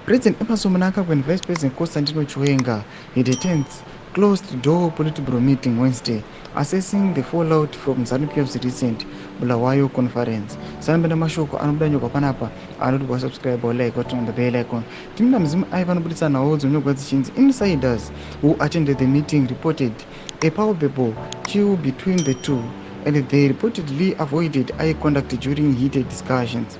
President Emerson Mnangagwa and Vice President Kwaisadyiwa Ropisa had a tense, closed-door Politburo meeting Wednesday, assessing the fallout from ZANU-PF's recent Bulawayo conference. Sanambenda mashoko anobudanyirwa panapa anoti wasubscribe or like or turn on the bell icon. Timina mzimu aiva anobudisa nawo dzonyogwa dzichinzi insiders who attended the meeting reported a palpable chill between the two, and they reportedly avoided eye contact during heated discussions.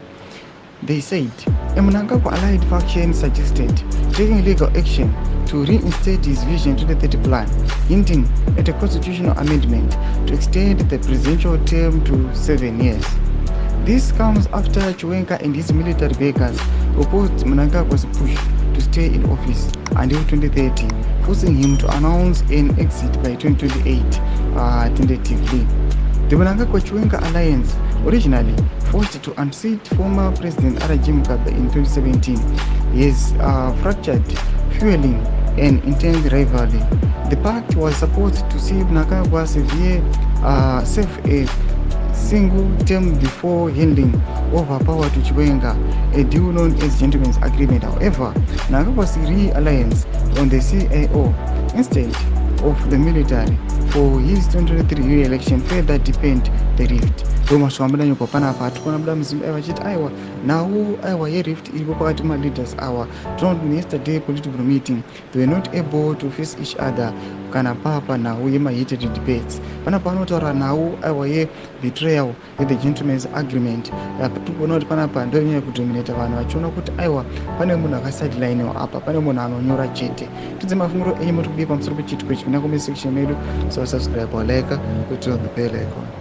They said a Mnangagwa allied faction suggested taking legal action to reinstate his Vision 2030 plan, hinting at a constitutional amendment to extend the presidential term to 7 years. This comes after Chiwenga and his military backers opposed Mnangagwa's push to stay in office until 2030, forcing him to announce an exit by 2028 tentatively. The Mnangagwa-Chiwenga alliance, originally forced to unseat former President Mugabe in 2017, is fractured, fueling an intense rivalry. The pact was supposed to see Mnangagwa serve a single term before handing over power to Chiwenga, a deal known as Gentleman's Agreement. However, Mnangagwa's re-alliance on the CAO instead of the military for his 2023 re-election further deepened the rift. Maswambana panapa tikona buda mzimu evachiti aiwa nawo aiwa rift iripo pakati leaders awa. Yesterday Politburo meeting, they were not able to face each other kana papa nawo heated debates. Panapa anotaura nawo aiwa betrayal the Gentleman's Agreement. Tikuona kuti panapa ndonyanya kudominate vanhu vachiona kuti aiwa pane munhu akasideline apa, pane munhu anonyora chete. Tidze mafungiro enyu muri kubika pamusoro pechitiko ichi. Kuna comment section medu, so subscribe or like, kuti on the bell icon.